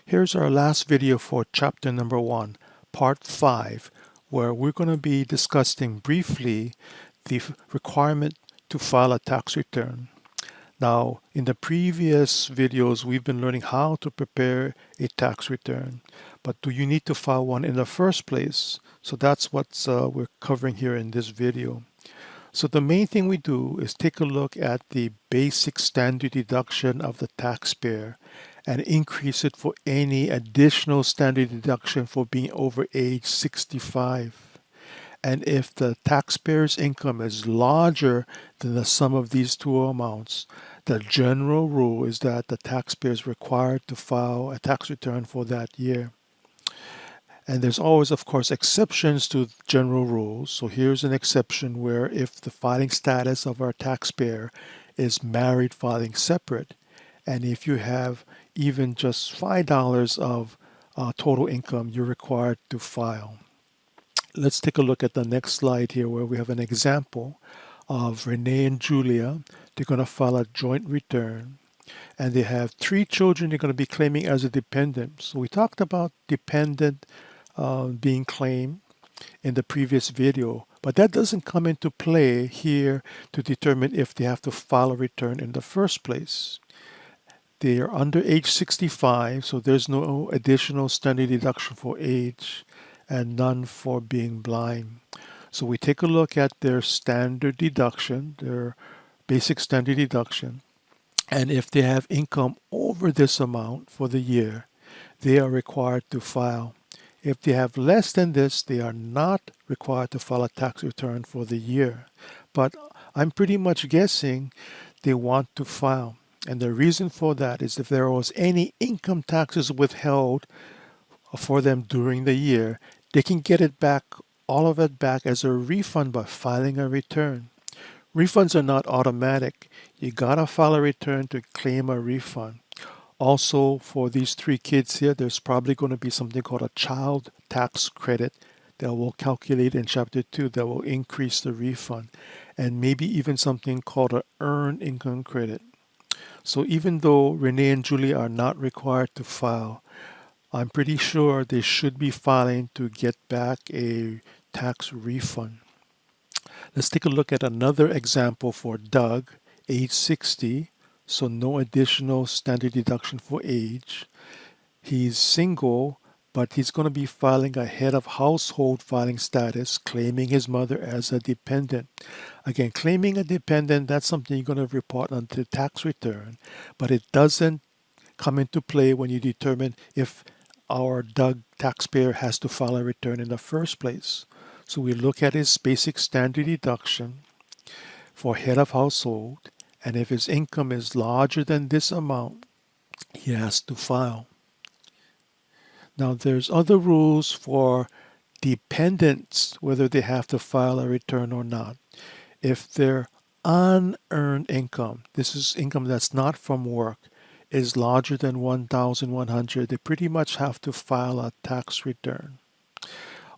Here's our last video for chapter number 1, part 5, where we're going to be discussing briefly the requirement to file a tax return. Now, in the previous videos, we've been learning how to prepare a tax return, but do you need to file one in the first place? So that's what we're covering here in this video. So the main thing we do is take a look at the basic standard deduction of the taxpayer and increase it for any additional standard deduction for being over age 65. And if the taxpayer's income is larger than the sum of these two amounts, the general rule is that the taxpayer is required to file a tax return for that year. And there's always, of course, exceptions to general rules. So here's an exception where if the filing status of our taxpayer is married filing separate, and if you have even just $5 of total income, you're required to file. Let's take a look at the next slide here where we have an example of Renee and Julia. They're going to file a joint return. And they have 3 children they're going to be claiming as a dependent. So we talked about dependent being claimed in the previous video, but that doesn't come into play here to determine if they have to file a return in the first place. They are under age 65, so there's no additional standard deduction for age and none for being blind. So we take a look at their standard deduction, their basic standard deduction, and if they have income over this amount for the year, they are required to file. If they have less than this, they are not required to file a tax return for the year. But I'm pretty much guessing they want to file. And the reason for that is if there was any income taxes withheld for them during the year, they can get it back, all of it back as a refund by filing a return. Refunds are not automatic. You gotta file a return to claim a refund. Also, for these 3 kids here, there's probably going to be something called a child tax credit that will calculate in Chapter 2 that will increase the refund, and maybe even something called an earned income credit. So even though Renee and Julie are not required to file, I'm pretty sure they should be filing to get back a tax refund. Let's take a look at another example for Doug, age 60. So no additional standard deduction for age. He's single, but he's going to be filing a head of household filing status, claiming his mother as a dependent. Again, claiming a dependent, that's something you're going to report on the tax return, but it doesn't come into play when you determine if our Doug taxpayer has to file a return in the first place. So we look at his basic standard deduction for head of household, and if his income is larger than this amount, he has to file. Now there's other rules for dependents, whether they have to file a return or not. If their unearned income, this is income that's not from work, is larger than $1,100, they pretty much have to file a tax return.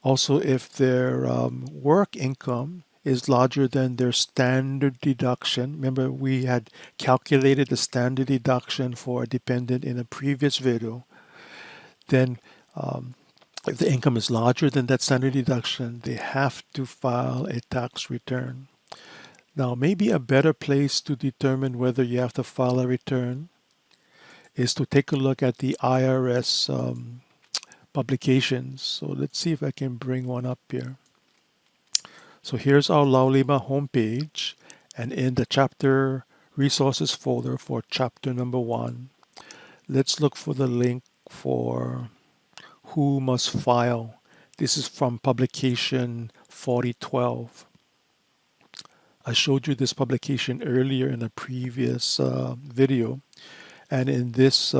Also, if their work income is larger than their standard deduction. Remember, we had calculated the standard deduction for a dependent in a previous video. Then if the income is larger than that standard deduction, they have to file a tax return. Now, maybe a better place to determine whether you have to file a return is to take a look at the IRS publications. So let's see if I can bring one up here. So here's our Laulima homepage, and in the chapter resources folder for chapter number 1, let's look for the link for who must file. This is from publication 4012. I showed you this publication earlier in a previous video, and in this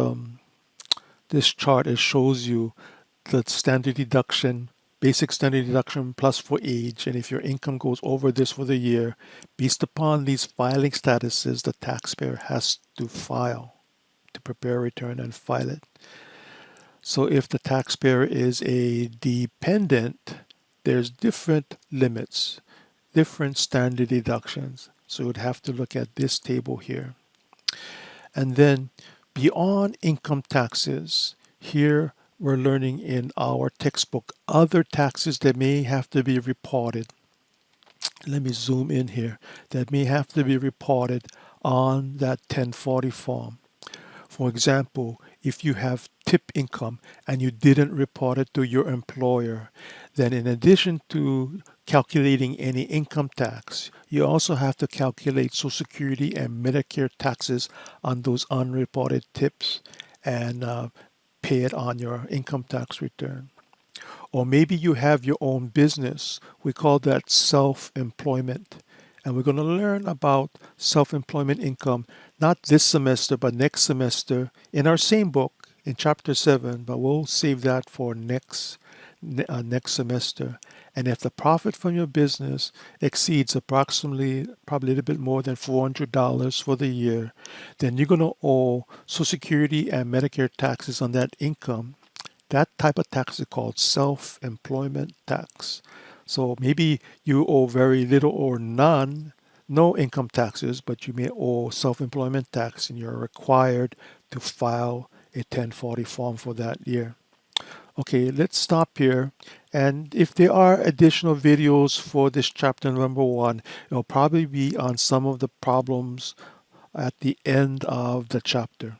this chart it shows you the standard deduction, basic standard deduction plus for age, and if your income goes over this for the year, based upon these filing statuses, the taxpayer has to file, to prepare a return and file it. So if the taxpayer is a dependent, there's different limits, different standard deductions. So you would have to look at this table here. And then beyond income taxes, Here we're learning in our textbook other taxes that may have to be reported. Let me zoom in here. That may have to be reported on that 1040 form. For example, if you have tip income and you didn't report it to your employer, then in addition to calculating any income tax, you also have to calculate Social Security and Medicare taxes on those unreported tips and pay it on your income tax return. Or maybe you have your own business. We call that self-employment. And we're going to learn about self-employment income not this semester, but next semester in our same book in chapter 7, but we'll save that for next semester. And if the profit from your business exceeds approximately, probably a little bit more than $400 for the year, then you're going to owe Social Security and Medicare taxes on that income. That type of tax is called self-employment tax. So maybe you owe very little or none, no income taxes, but you may owe self-employment tax and you're required to file a 1040 form for that year. Okay, let's stop here. And if there are additional videos for this chapter number 1, it'll probably be on some of the problems at the end of the chapter.